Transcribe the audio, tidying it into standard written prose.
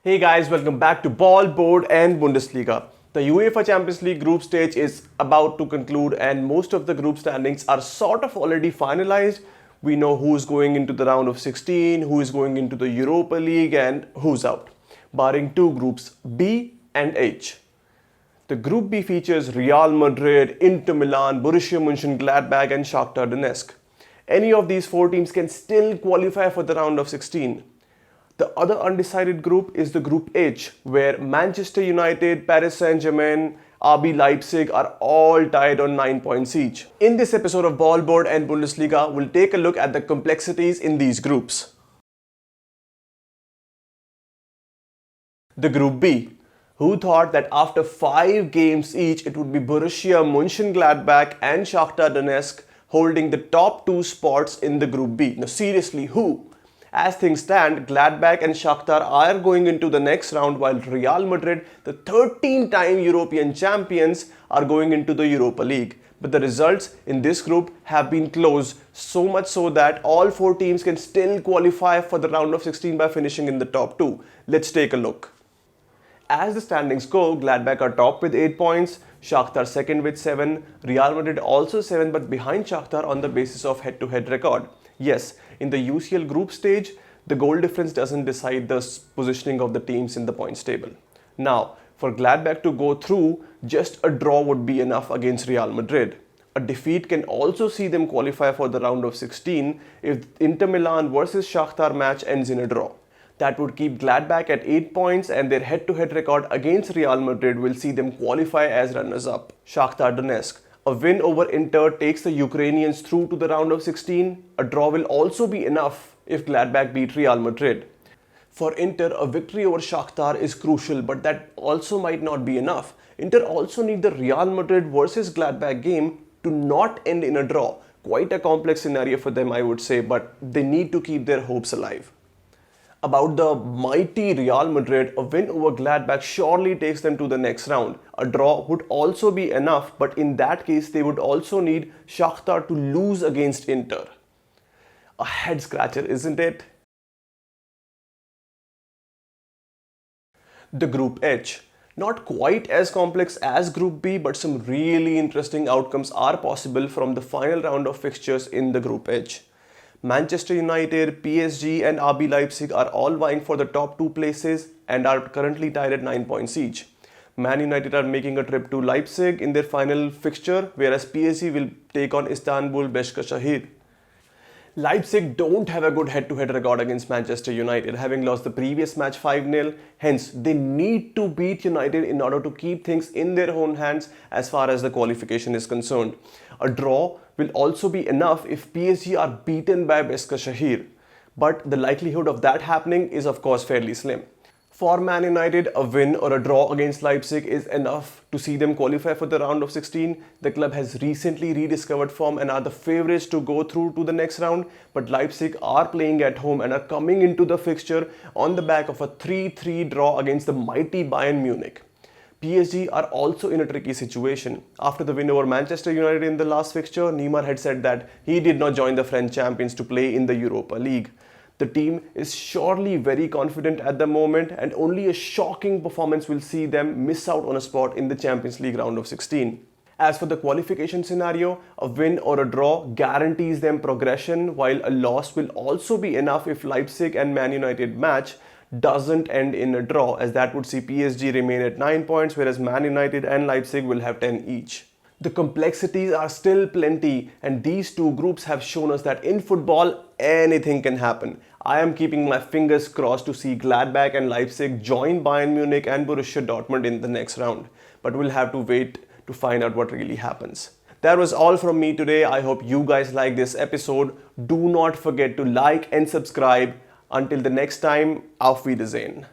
Hey guys, welcome back to Ball, Board and Bundesliga. The UEFA Champions League group stage is about to conclude and most of the group standings are sort of already finalized. We know who's going into the round of 16, who is going into the Europa League and who's out, barring two groups B and H. The Group B features Real Madrid, Inter Milan, Borussia Monchengladbach and Shakhtar Donetsk. Any of these four teams can still qualify for the round of 16. The other undecided group is the Group H, where Manchester United, Paris Saint-Germain, RB Leipzig are all tied on 9 points each. In this episode of Ball, Board and Bundesliga, we'll take a look at the complexities in these groups. The Group B. Who thought that after 5 games each, it would be Borussia Monchengladbach and Shakhtar Donetsk holding the top 2 spots in the Group B? Now seriously, who? As things stand, Gladbach and Shakhtar are going into the next round while Real Madrid, the 13-time European champions, are going into the Europa League. But the results in this group have been close, so much so that all 4 teams can still qualify for the round of 16 by finishing in the top 2. Let's take a look. As the standings go, Gladbach are top with 8 points, Shakhtar second with 7, Real Madrid also 7 but behind Shakhtar on the basis of head-to-head record. Yes, in the UCL group stage, the goal difference doesn't decide the positioning of the teams in the points table. Now, for Gladbach to go through, just a draw would be enough against Real Madrid. A defeat can also see them qualify for the round of 16 if Inter Milan versus Shakhtar match ends in a draw. That would keep Gladbach at 8 points and their head-to-head record against Real Madrid will see them qualify as runners-up. Shakhtar Donetsk. A win over Inter takes the Ukrainians through to the round of 16. A draw will also be enough if Gladbach beat Real Madrid. For Inter, a victory over Shakhtar is crucial, but that also might not be enough. Inter also need the Real Madrid versus Gladbach game to not end in a draw. Quite a complex scenario for them, I would say, but they need to keep their hopes alive. About the mighty Real Madrid, a win over Gladbach surely takes them to the next round. A draw would also be enough, but in that case, they would also need Shakhtar to lose against Inter. A head scratcher, isn't it? The Group H. Not quite as complex as Group B, but some really interesting outcomes are possible from the final round of fixtures in the Group H. Manchester United, PSG and RB Leipzig are all vying for the top 2 places and are currently tied at 9 points each. Man United are making a trip to Leipzig in their final fixture, whereas PSG will take on Istanbul Basaksehir. Leipzig don't have a good head-to-head record against Manchester United, having lost the previous match 5-0. Hence, they need to beat United in order to keep things in their own hands as far as the qualification is concerned. A draw will also be enough if PSG are beaten by Basaksehir, but the likelihood of that happening is of course fairly slim. For Man United, a win or a draw against Leipzig is enough to see them qualify for the round of 16. The club has recently rediscovered form and are the favourites to go through to the next round, but Leipzig are playing at home and are coming into the fixture on the back of a 3-3 draw against the mighty Bayern Munich. PSG are also in a tricky situation. After the win over Manchester United in the last fixture, Neymar had said that he did not join the French champions to play in the Europa League. The team is surely very confident at the moment and only a shocking performance will see them miss out on a spot in the Champions League round of 16. As for the qualification scenario, a win or a draw guarantees them progression, while a loss will also be enough if Leipzig and Man United match doesn't end in a draw, as that would see PSG remain at 9 points, whereas Man United and Leipzig will have 10 each. The complexities are still plenty and these two groups have shown us that in football, anything can happen. I am keeping my fingers crossed to see Gladbach and Leipzig join Bayern Munich and Borussia Dortmund in the next round. But we'll have to wait to find out what really happens. That was all from me today. I hope you guys like this episode. Do not forget to like and subscribe. Until the next time, auf Wiedersehen.